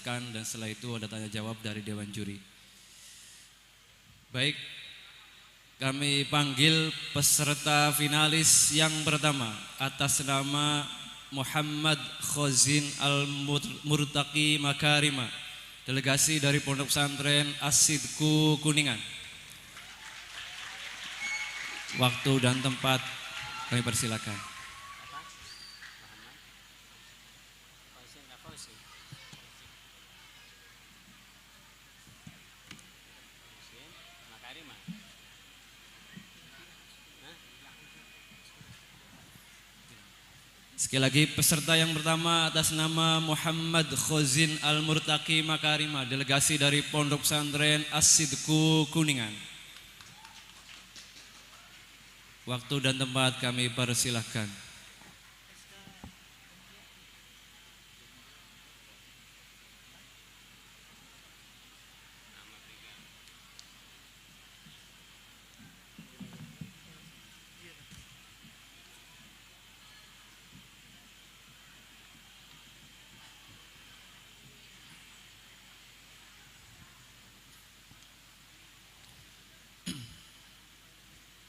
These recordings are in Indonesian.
menjelaskan dan setelah itu ada tanya jawab dari Dewan Juri. Baik, kami panggil peserta finalis yang pertama atas nama Muhammad Khozin Al-Murtaqi Makarima, delegasi dari Pondok Pesantren As-Sidku Kuningan. Waktu dan tempat kami persilakan. Sekali lagi, peserta yang pertama atas nama Muhammad Khozin Al-Murtaqi Makarima, delegasi dari Pondok Pesantren As-Sidku Kuningan. Waktu dan tempat kami persilahkan.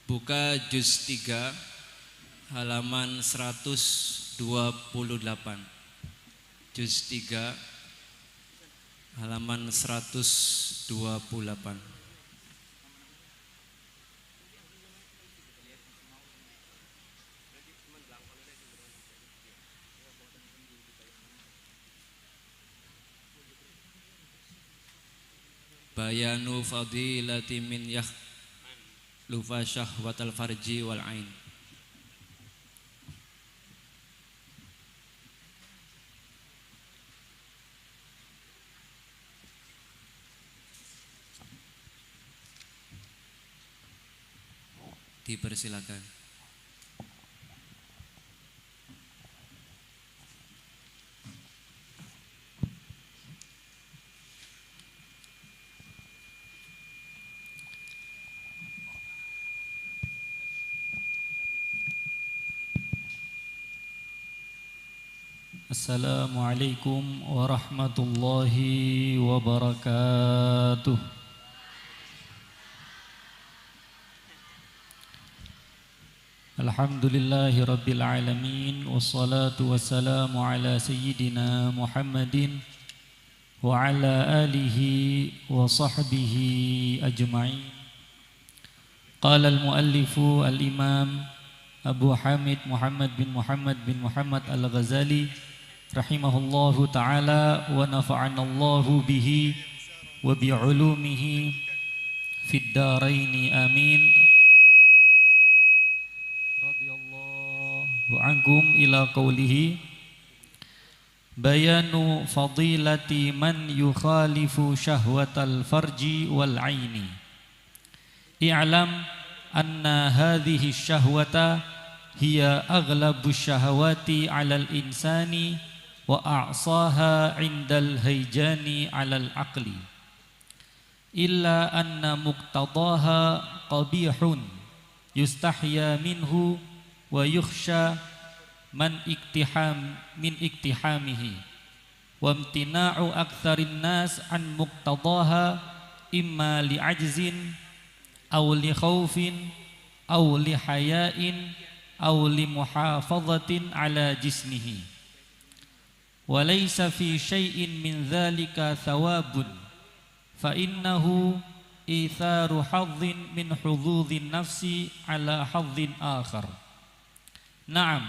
Buka juz 3 halaman 128. Juz 3 halaman 128. Bayanu fadilati min lufa syahwatal farji wal ain. Dipersilakan. Assalamualaikum warahmatullahi wabarakatuh. Alhamdulillahi rabbil alamin, wassalatu wassalamu ala sayyidina Muhammadin wa ala alihi wa sahbihi ajma'in. Qala al-muallifu al-imam Abu Hamid Muhammad bin Muhammad Al-Ghazali rahimahullahu ta'ala wa nafa'anallahu bihi wa bi'ulumihi fid daraini amin. Radiyallahu ankum ila qawlihi bayanu fadilati man yukhalifu syahwatal farji wal aini. I'lam anna hadhihi syahwata hiya aghlabu syahawati 'alal insani wa a'saha 'indal hayjani 'alal aqli illa anna muqtadaha qabihun yustahya minhu wa yukhsha min iktihamihi wa imtina'u aktsarin nas an muqtadaha imma li'ajzin aw li khaufin aw li haya'in aw li muhafadhatin 'ala jismihi wa laysa fi syai'in min dzalika thawabun fa innahu itharu hadzin min hududhin nafsi 'ala hadzin akhar. Na'am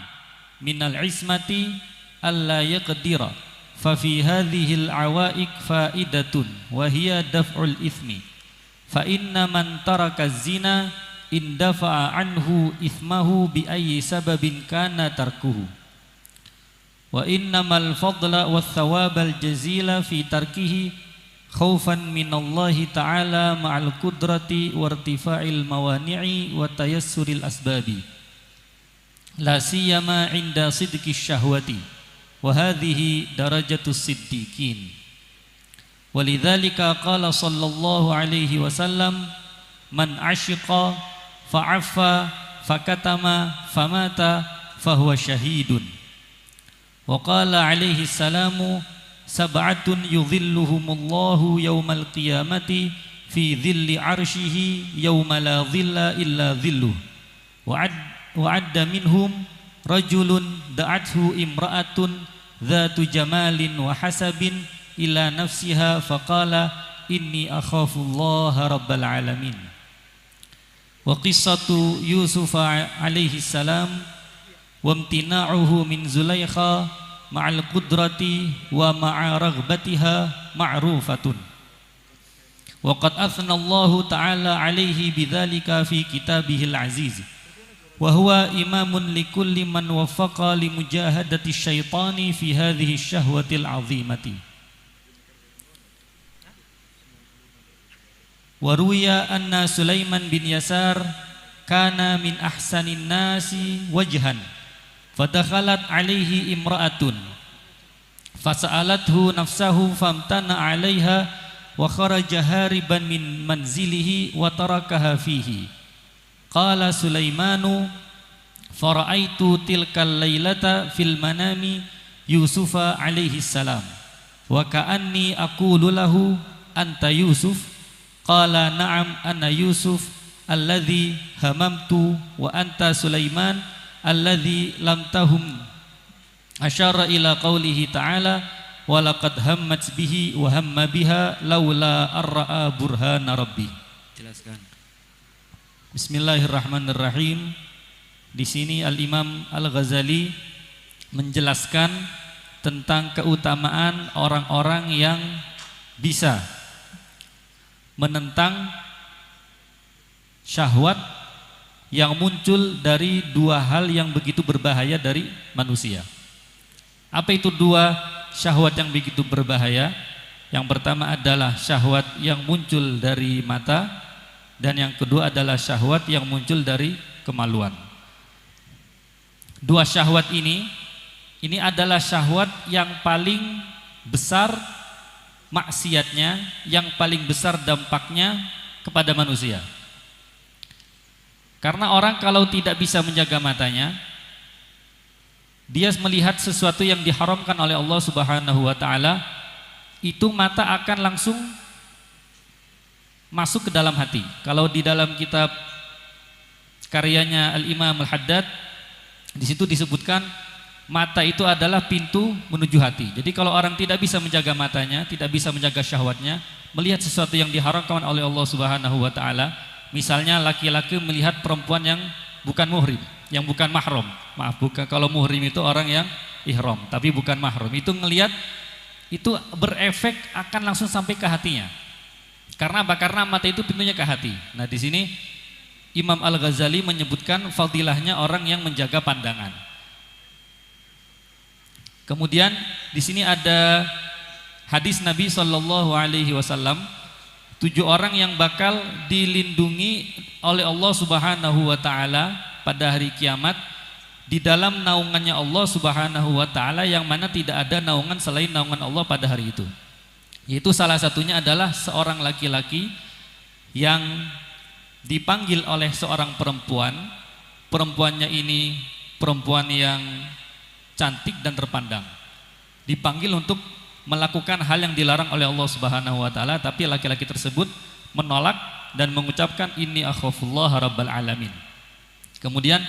minal ismati alla yaqdira fa fi hadhihi al-'awaiq fa'idatun wa hiya daf'ul ithmi fa inna man taraka az-zina indafa'a anhu ithmahu bi ayyi sababin kana tarkuhu wa innamal fadla wath thawabal jazila fi tarkihi khaufan minallahi ta'ala ma'al qudrati wa irtifa'il mawani'i wa tayassuril asbabi la siyama 'inda sidqi syahwati wa hadhihi darajatus siddiqin. Walidzalika qala sallallahu alaihi wasallam man ashiqa fa'affa fakatama famata fahuwa syahidun. Wa qala alaihi salamu sab'atun yudhilluhumullahu yaumal qiyamati fi dhilli arshihi yauma la dhilla illa dhilluh wa'adda minhum rajulun da'athu imra'atun dhatu jamalin wa hasabin ila nafsiha faqala inni akhafullaha rabbal alamin. Wa qissatu Yusuf alaihi salam wa imtina'uhu min Zulaikha ma'al qudrati wa ma'a raghbatiha ma'rufatun. Wa qad athna Allah ta'ala alaihi bidzalika fi kitabihil aziz. Wa huwa imamun likulli man waffaqa li mujahadati syaitani fi hadhihi syahwatil azimati. Wa ruwiya anna Sulaiman bin Yasar kana min ahsanin nasi wajhan fadakhalat alaihi imra'atun fasa'alathu nafsahu famtana 'alaiha wa kharaja hariban min manzilihi wa tarakaha fihi. Qala Sulaimanu fara'aitu tilkal lailata fil manami Yusufa alaihi salam wa ka'anni aqulu lahu anta Yusuf. Qala na'am ana Yusuf alladhi hamamtu wa anta Sulaiman alladhi lam tahum. Asyara ila qawlihi ta'ala wa laqad hammat bihi wa hamma biha laula arra'a burhana rabbi. Jelaskan. Bismillahirrahmanirrahim. Di sini Al-Imam Al-Ghazali menjelaskan tentang keutamaan orang-orang yang bisa menentang syahwat yang muncul dari dua hal yang begitu berbahaya dari manusia. Apa itu dua syahwat yang begitu berbahaya? Yang pertama adalah syahwat yang muncul dari mata, dan yang kedua adalah syahwat yang muncul dari kemaluan. Dua syahwat ini adalah syahwat yang paling besar maksiatnya, yang paling besar dampaknya kepada manusia. Karena orang kalau tidak bisa menjaga matanya, dia melihat sesuatu yang diharamkan oleh Allah Subhanahu wa taala, itu mata akan langsung masuk ke dalam hati. Kalau di dalam kitab karyanya Al-Imam Al-Haddad, di situ disebutkan mata itu adalah pintu menuju hati. Jadi kalau orang tidak bisa menjaga matanya, tidak bisa menjaga syahwatnya, melihat sesuatu yang diharamkan oleh Allah Subhanahu wa taala, misalnya laki-laki melihat perempuan yang bukan muhrim, yang bukan mahram. Maaf, bukan, kalau muhrim itu orang yang ihram, tapi bukan mahram. Itu ngelihat, itu berefek akan langsung sampai ke hatinya. Karena apa? Karena mata itu pintunya ke hati. Nah, di sini Imam Al-Ghazali menyebutkan fadilahnya orang yang menjaga pandangan. Kemudian di sini ada hadis Nabi Shallallahu Alaihi Wasallam, 7 orang yang bakal dilindungi oleh Allah Subhanahu Wa Taala pada hari kiamat di dalam naungannya Allah Subhanahu Wa Taala, yang mana tidak ada naungan selain naungan Allah pada hari itu. Yaitu salah satunya adalah seorang laki-laki yang dipanggil oleh seorang perempuan. Perempuannya ini perempuan yang cantik dan terpandang, dipanggil untuk melakukan hal yang dilarang oleh Allah Subhanahu wa taala, tapi laki-laki tersebut menolak dan mengucapkan inni akhafullah rabbal alamin. Kemudian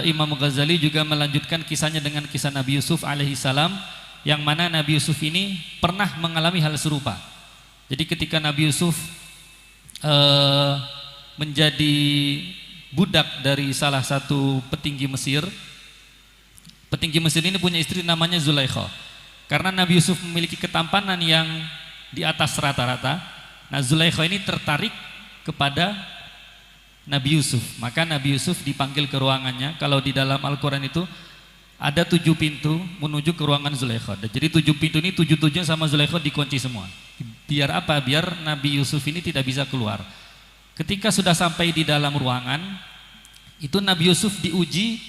Imam Ghazali juga melanjutkan kisahnya dengan kisah Nabi Yusuf alaihi salam, yang mana Nabi Yusuf ini pernah mengalami hal serupa. Jadi ketika Nabi Yusuf menjadi budak dari salah satu petinggi Mesir. Petinggi Mesir ini punya istri namanya Zulaikha. Karena Nabi Yusuf memiliki ketampanan yang di atas rata-rata, nah Zulaikha ini tertarik kepada Nabi Yusuf. Maka Nabi Yusuf dipanggil ke ruangannya. Kalau di dalam Al-Quran itu ada 7 pintu menuju ke ruangan Zulaikha. Jadi 7 pintu ini 7-7 sama Zulaikha dikunci semua. Biar apa? Biar Nabi Yusuf ini tidak bisa keluar. Ketika sudah sampai di dalam ruangan, itu Nabi Yusuf diuji,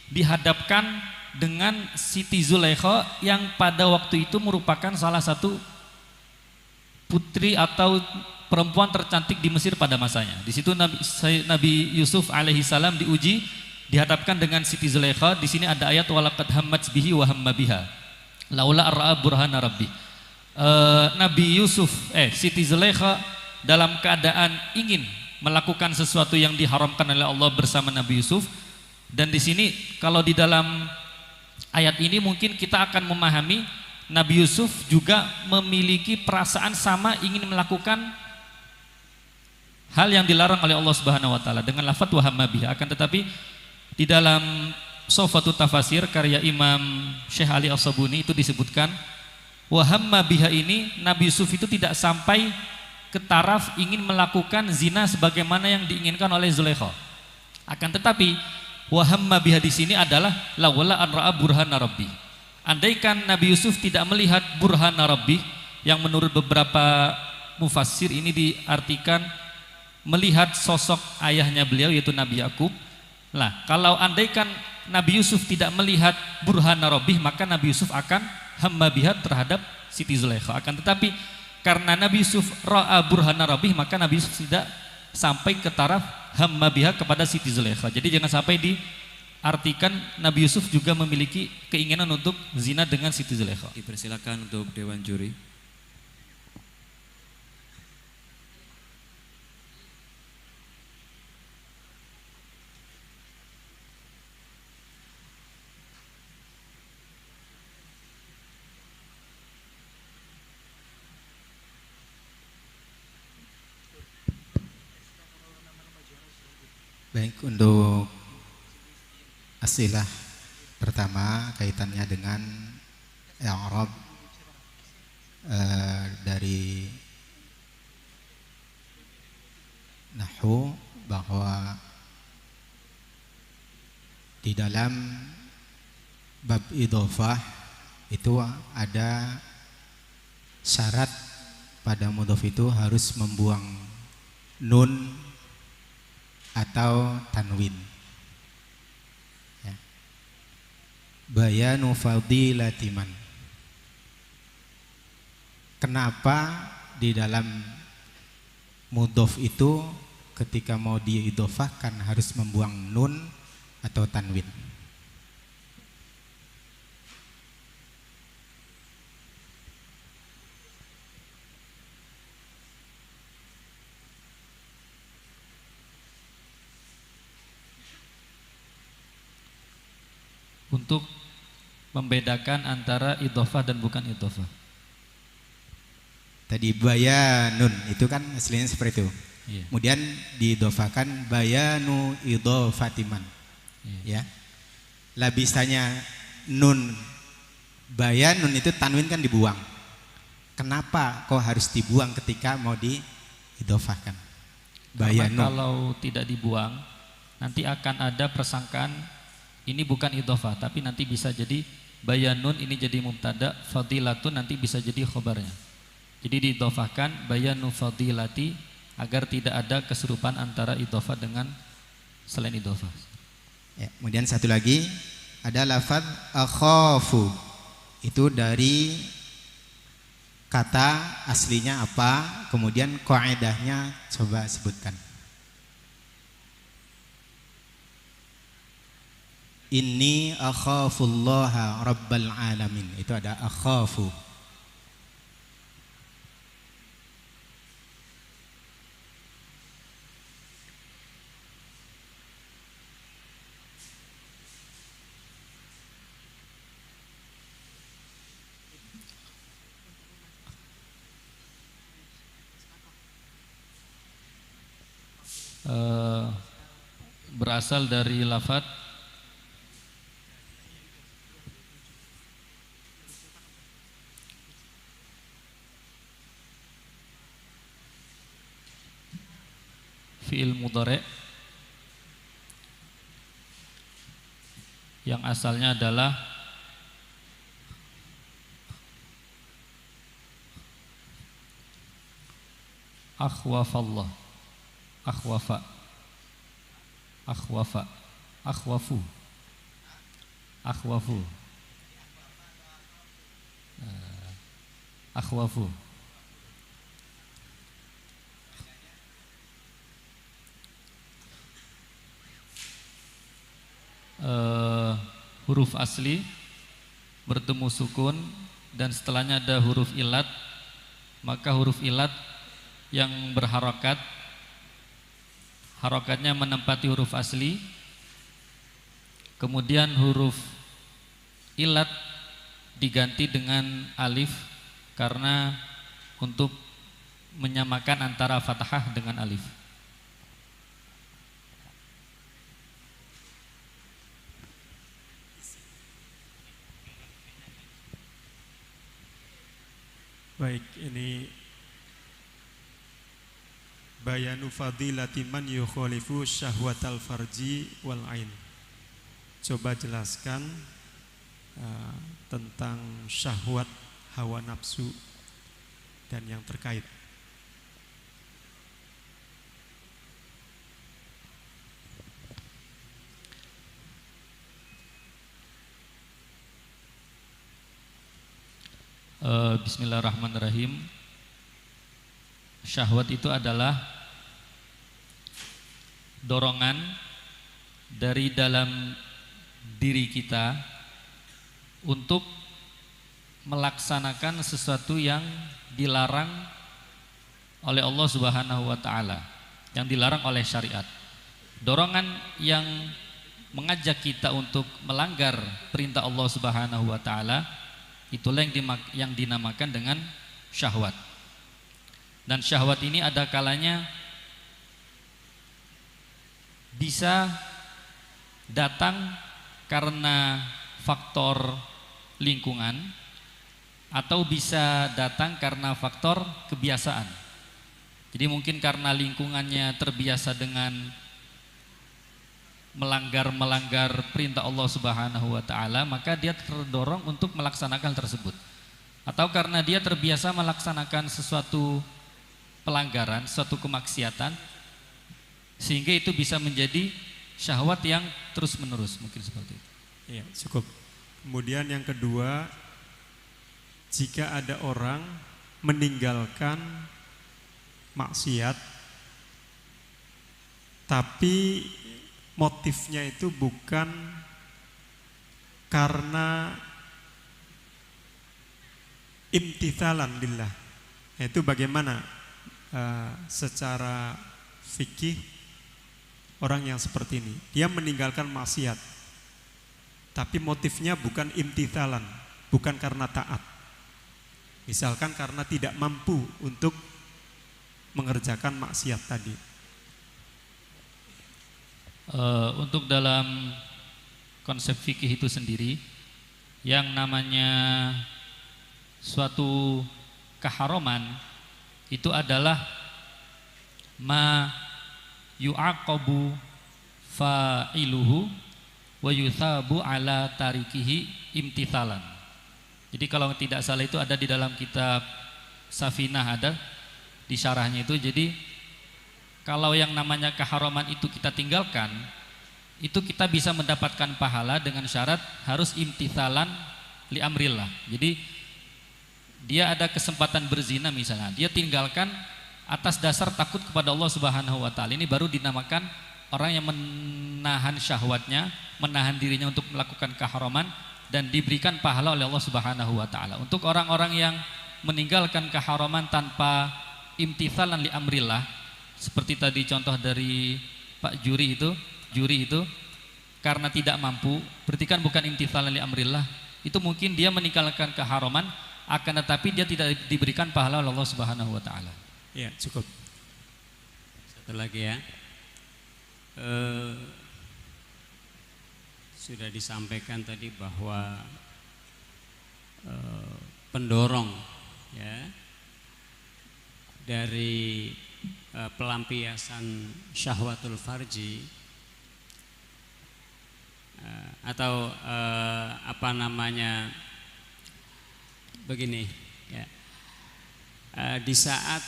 dihadapkan dengan Siti Zulaikha yang pada waktu itu merupakan salah satu putri atau perempuan tercantik di Mesir pada masanya. Di situ Nabi Yusuf alaihi salam diuji, dihadapkan dengan Siti Zulaikha. Di sini ada ayat walaqad hammat bihi wa hamma biha. Laula ar-ra'a burhana rabbi. Nabi Yusuf, Siti Zulaikha dalam keadaan ingin melakukan sesuatu yang diharamkan oleh Allah bersama Nabi Yusuf. Dan di sini kalau di dalam ayat ini mungkin kita akan memahami Nabi Yusuf juga memiliki perasaan sama ingin melakukan hal yang dilarang oleh Allah Subhanahu wa taala dengan lafaz wa hamma biha. Akan tetapi di dalam Sofatut Tafasir karya Imam Syekh Ali As-Sabuni itu disebutkan wa hamma biha ini Nabi Yusuf itu tidak sampai ke taraf ingin melakukan zina sebagaimana yang diinginkan oleh Zulaikha. Akan tetapi wa hamma biha di sini adalah lawala an ra'a burhana rabbi. Andaikan Nabi Yusuf tidak melihat burhana rabbi, yang menurut beberapa mufassir ini diartikan melihat sosok ayahnya beliau yaitu Nabi Yakub. Nah, kalau andaikan Nabi Yusuf tidak melihat burhana rabbih, maka Nabi Yusuf akan hamma biha terhadap Siti Zulaikha. Akan tetapi karena Nabi Yusuf ra'a burhana rabbih, maka Nabi Yusuf tidak sampai ke taraf hamma biha kepada Siti Zulaikha. Jadi jangan sampai diartikan Nabi Yusuf juga memiliki keinginan untuk zina dengan Siti Zulaikha. Dipersilakan untuk Dewan Juri. Baik, untuk asilah pertama kaitannya dengan i'rab dari nahwu, bahwa di dalam bab idhofah itu ada syarat pada mudhof itu harus membuang nun atau tanwin. Ya. Bayanu fadilatiman. Kenapa di dalam mudhof itu ketika mau diidhofahkan harus membuang nun atau tanwin? Untuk membedakan antara idhofah dan bukan idhofah. Tadi bayanun itu kan aslinya seperti itu. Iya. Kemudian diidhofahkan bayanu idhofatiman. Iya. Ya. Lah bisanya nun bayanun itu tanwin kan dibuang. Kenapa kok harus dibuang ketika mau diidhofahkan? Bayanun. Karena kalau tidak dibuang nanti akan ada persangkaan ini bukan idhofah, tapi nanti bisa jadi bayanun ini jadi mubtada, fadilatun nanti bisa jadi khobarnya. Jadi diidhofahkan bayanu fadilati agar tidak ada keserupaan antara idhofah dengan selain idhofah. Ya, kemudian satu lagi ada lafaz akhafu. Itu dari kata aslinya apa, kemudian qaidahnya coba sebutkan. Inni akhafullaha rabbal alamin. Itu ada akhafu. Berasal dari lafaz fi'il mudhari' yang asalnya adalah akhwafallah, akhwafa, akhwafa, akhwafu, akhwafu, akhwafu. Huruf asli bertemu sukun dan setelahnya ada huruf ilat, maka huruf ilat yang berharokat, harokatnya menempati huruf asli, kemudian huruf ilat diganti dengan alif karena untuk menyamakan antara fathah dengan alif. Baik, ini bayanu fadilati man yukhalifu syahwatal farji wal ain. Coba jelaskan tentang syahwat, hawa nafsu dan yang terkait. Bismillahirrahmanirrahim. Syahwat itu adalah dorongan dari dalam diri kita untuk melaksanakan sesuatu yang dilarang oleh Allah Subhanahu wa taala, yang dilarang oleh syariat. Dorongan yang mengajak kita untuk melanggar perintah Allah Subhanahu wa taala, itulah yang dinamakan dengan syahwat. Dan syahwat ini ada kalanya bisa datang karena faktor lingkungan atau bisa datang karena faktor kebiasaan. Jadi mungkin karena lingkungannya terbiasa dengan melanggar perintah Allah Subhanahu wa taala, maka dia terdorong untuk melaksanakan hal tersebut. Atau karena dia terbiasa melaksanakan sesuatu pelanggaran, suatu kemaksiatan, sehingga itu bisa menjadi syahwat yang terus-menerus, mungkin seperti itu. Ya, cukup. Kemudian yang kedua, jika ada orang meninggalkan maksiat tapi motifnya itu bukan karena imtithalan lillah, itu bagaimana secara fikih orang yang seperti ini? Dia meninggalkan maksiat tapi motifnya bukan imtithalan, bukan karena taat, misalkan karena tidak mampu untuk mengerjakan maksiat tadi. Untuk dalam konsep fikih itu sendiri, yang namanya suatu keharaman itu adalah ma yu'aqabu fa'iluhu wa yuthabu ala tarikihi imtithalan. Jadi kalau tidak salah itu ada di dalam kitab Safinah, ada di syarahnya itu. Jadi kalau yang namanya keharaman itu kita tinggalkan, itu kita bisa mendapatkan pahala dengan syarat harus imtithalan li amrillah. Jadi dia ada kesempatan berzina misalnya, dia tinggalkan atas dasar takut kepada Allah Subhanahu wa taala. Ini baru dinamakan orang yang menahan syahwatnya, menahan dirinya untuk melakukan keharaman dan diberikan pahala oleh Allah Subhanahu wa taala. Untuk orang-orang yang meninggalkan keharaman tanpa imtithalan li amrillah, seperti tadi contoh dari Pak Juri itu karena tidak mampu, berarti kan bukan imtithalan li amrillah. Itu mungkin dia meninggalkan keharaman, akan tetapi dia tidak diberikan pahala oleh Allah Subhanahu wa taala. Ya, cukup. Satu lagi ya. Sudah disampaikan tadi bahwa pendorong ya dari pelampiasan syahwatul farji atau apa namanya begini ya, di saat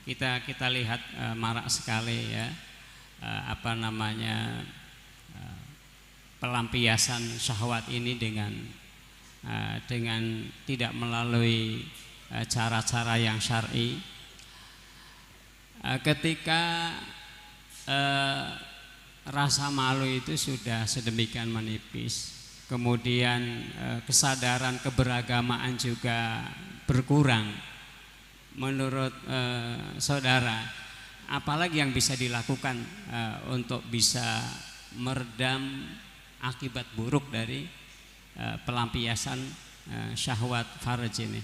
kita lihat marak sekali ya apa namanya pelampiasan syahwat ini dengan tidak melalui cara-cara yang syar'i. Ketika rasa malu itu sudah sedemikian menipis, kemudian kesadaran keberagamaan juga berkurang. Menurut saudara, apalagi yang bisa dilakukan untuk bisa meredam akibat buruk dari pelampiasan syahwat farj ini?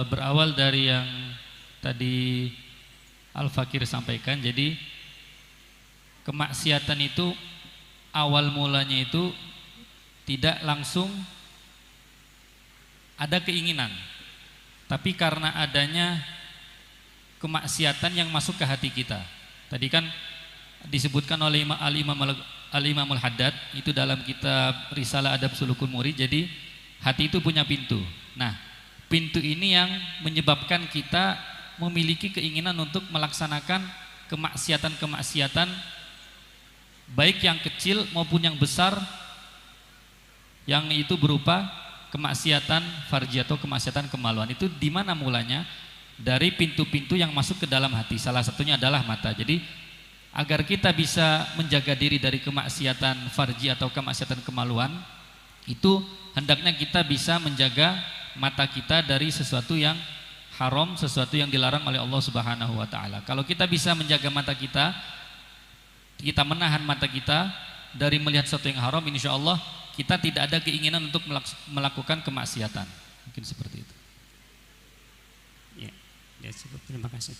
Berawal dari yang tadi Al-Fakir sampaikan, jadi kemaksiatan itu awal mulanya itu tidak langsung ada keinginan, tapi karena adanya kemaksiatan yang masuk ke hati kita. Tadi kan disebutkan oleh Al-Imamul Haddad itu dalam kitab Risalah Adab Sulukul Murid. Jadi hati itu punya pintu. Nah, pintu ini yang menyebabkan kita memiliki keinginan untuk melaksanakan kemaksiatan-kemaksiatan, baik yang kecil maupun yang besar, yang itu berupa kemaksiatan farji atau kemaksiatan kemaluan. Itu di mana mulanya? Dari pintu-pintu yang masuk ke dalam hati. Salah satunya adalah mata. Jadi agar kita bisa menjaga diri dari kemaksiatan farji atau kemaksiatan kemaluan, itu hendaknya kita bisa menjaga mata kita dari sesuatu yang haram, sesuatu yang dilarang oleh Allah Subhanahu wa taala. Kalau kita bisa menjaga mata kita, kita menahan mata kita dari melihat sesuatu yang haram, insya Allah kita tidak ada keinginan untuk melakukan kemaksiatan. Mungkin seperti itu. Ya, cukup. Terima kasih.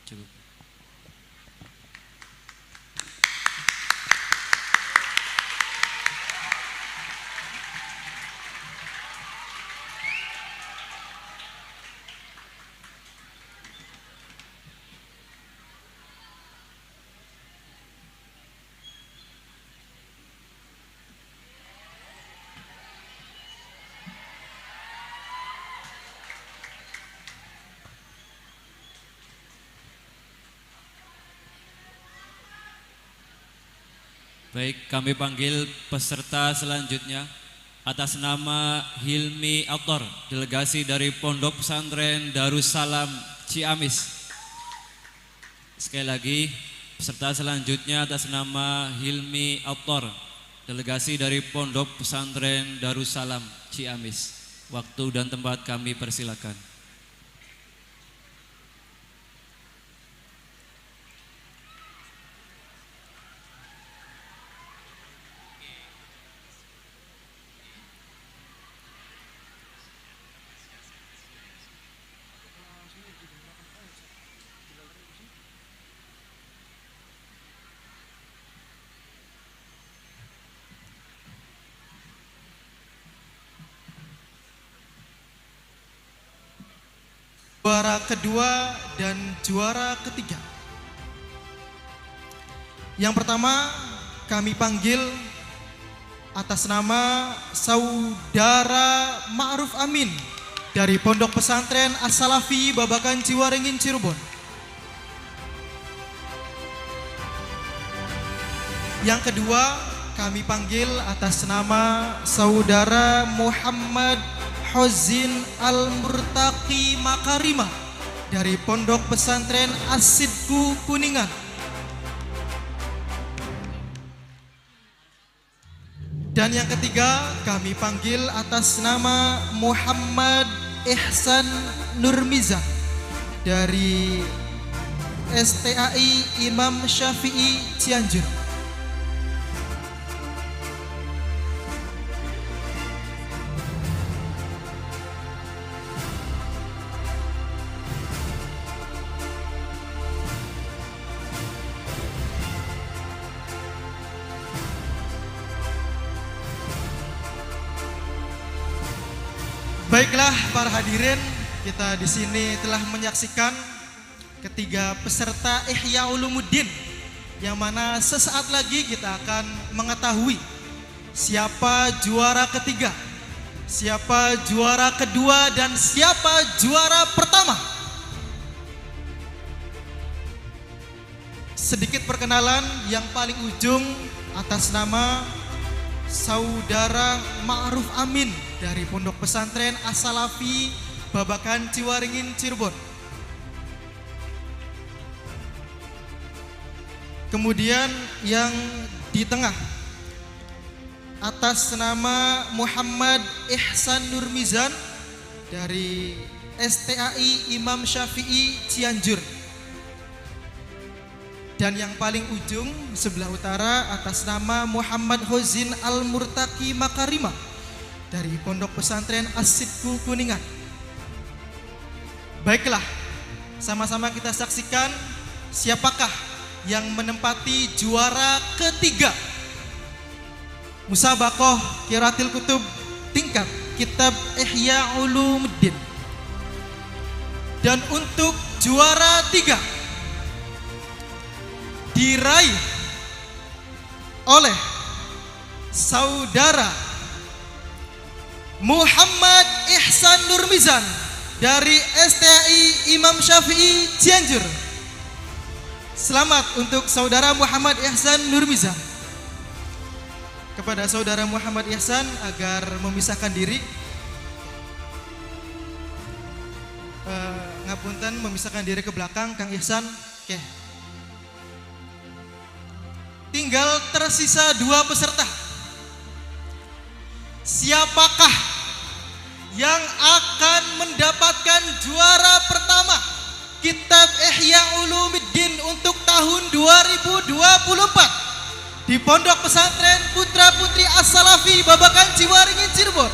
Cukup. Baik, kami panggil peserta selanjutnya atas nama Hilmi Ator, delegasi dari Pondok Pesantren Darussalam Ciamis. Sekali lagi, peserta selanjutnya atas nama Hilmi Ator, delegasi dari Pondok Pesantren Darussalam Ciamis. Waktu dan tempat kami persilakan. Juara kedua dan juara ketiga. Yang pertama kami panggil atas nama Saudara Ma'ruf Amin dari Pondok Pesantren As-Salafi Babakan Ciwaringin Cirebon. Yang kedua kami panggil atas nama Saudara Muhammad Khozin Al-Murtaqi Makarima dari Pondok Pesantren As-Sidku Kuningan. Dan yang ketiga kami panggil atas nama Muhammad Ihsan Nurmiza dari STAI Imam Syafi'i Cianjur. Baiklah para hadirin, kita di sini telah menyaksikan ketiga peserta Ihya Ulumuddin, yang mana sesaat lagi kita akan mengetahui siapa juara ketiga, siapa juara kedua, dan siapa juara pertama. Sedikit perkenalan, yang paling ujung atas nama Saudara Ma'ruf Amin dari Pondok Pesantren As-Salafi Babakan Ciwaringin Cirebon. Kemudian yang di tengah atas nama Muhammad Ihsan Nurmizan dari STAI Imam Syafi'i Cianjur. Dan yang paling ujung sebelah utara atas nama Muhammad Hozin Al-Murtaki Makarima dari Pondok Pesantren As-Sidku Kuningan. Baiklah, sama-sama kita saksikan siapakah yang menempati juara ketiga Musabaqah Qiraatil Kutub tingkat Kitab Ihya Ulumuddin. Dan untuk juara 3 diraih oleh saudara Muhammad Ihsan Nurmizan dari STAI Imam Syafi'i Cianjur. Selamat untuk saudara Muhammad Ihsan Nurmizan. Kepada saudara Muhammad Ihsan agar memisahkan diri. Ngapunten, memisahkan diri ke belakang Kang Ihsan. Oke. Tinggal tersisa 2 peserta. Siapakah yang akan mendapatkan juara pertama Kitab Ihya Ulumuddin untuk tahun 2024 di Pondok Pesantren Putra Putri As-Salafi Babakan Ciwaringin Cirebon?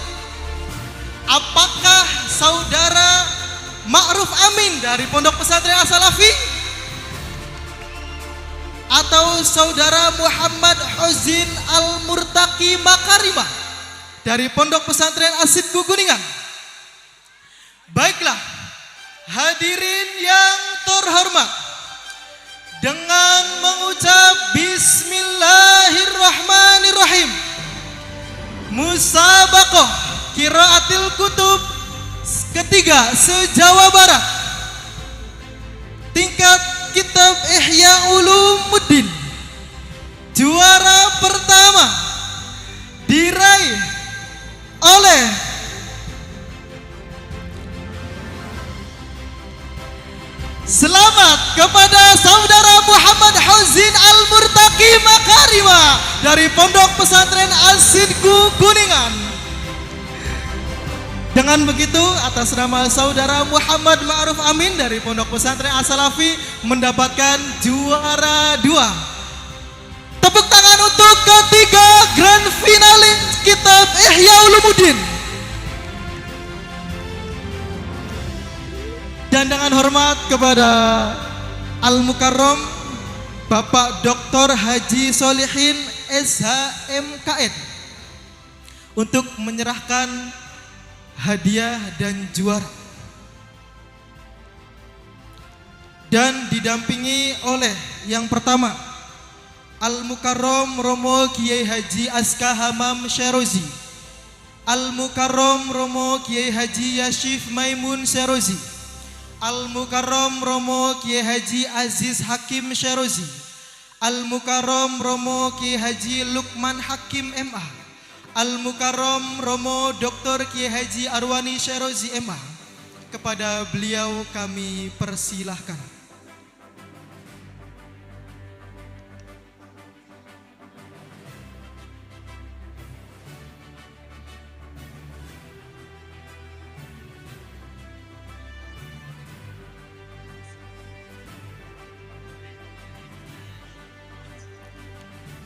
Apakah saudara Ma'ruf Amin dari Pondok Pesantren As-Salafi atau saudara Muhammad Hozin Al-Murtaki Makarima dari Pondok Pesantren As-Sidku Kuningan? Baiklah, hadirin yang terhormat, dengan mengucap Bismillahirrahmanirrahim, Musabaqah Qiraatil Kutub ketiga se-Jawa Barat tingkat Kitab Ihya Ulumuddin, juara pertama diraih oleh selamat kepada saudara Muhammad Hozin Al-Murtaki Makarima dari Pondok Pesantren As-Sidku Kuningan. Dengan begitu, atas nama saudara Muhammad Ma'ruf Amin dari Pondok Pesantren As-Salafi mendapatkan juara 2. Tepuk tangan untuk ketiga grand finalis Kitab Ihya Ulumuddin. Dan dengan hormat kepada Al-Mukarram Bapak Dr. Haji Solihin SHMKN untuk menyerahkan hadiah dan juara, dan didampingi oleh yang pertama Al-Mukarram Romo Kiai Haji Aska Hamam Syarozi, Al-Mukarram Romo Kiai Haji Yashif Maimun Syarozi, Al-Mukarram Romo Kiai Haji Aziz Hakim Syarozi, Al-Mukarram Romo Kiai Haji Lukman Hakim MA, Al-Mukarram Romo Dr. Kiai Haji Arwani Syarozi MA. Kepada beliau kami persilahkan.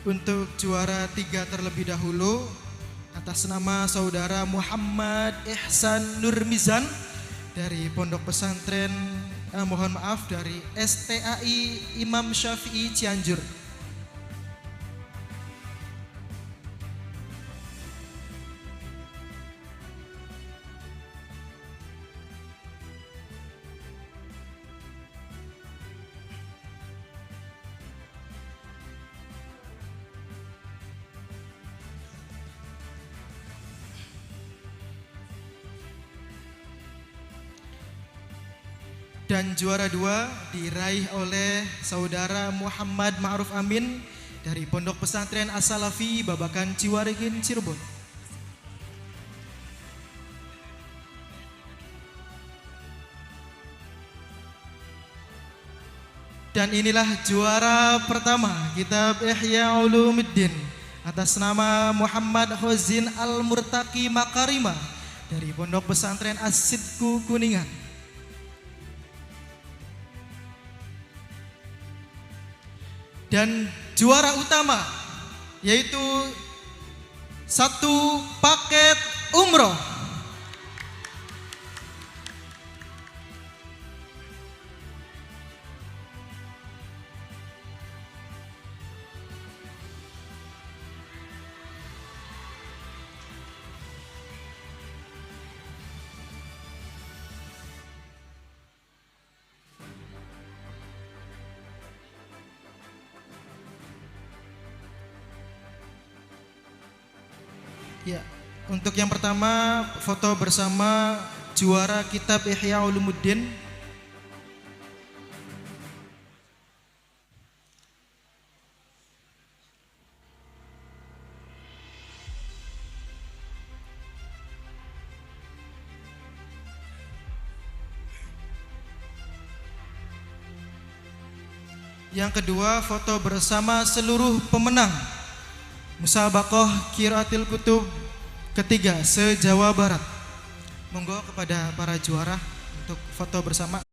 Untuk juara 3 terlebih dahulu, atas nama saudara Muhammad Ihsan Nurmizan dari Pondok Pesantren dari STAI Imam Syafi'i Cianjur. Dan juara 2 diraih oleh saudara Muhammad Ma'ruf Amin dari Pondok Pesantren As-Salafi Babakan Ciwaringin Cirebon. Dan inilah juara pertama kitab Ihya Ulumuddin atas nama Muhammad Khozin Al-Murtaqi Makarima dari Pondok Pesantren As-Sidku Kuningan. Dan juara utama yaitu 1 paket umroh. Ya, untuk yang pertama foto bersama juara kitab Ihya Ulumuddin. Yang kedua foto bersama seluruh pemenang Musabaqah Qiraatil Kutub ketiga se-Jawa Barat. Monggo kepada para juara untuk foto bersama.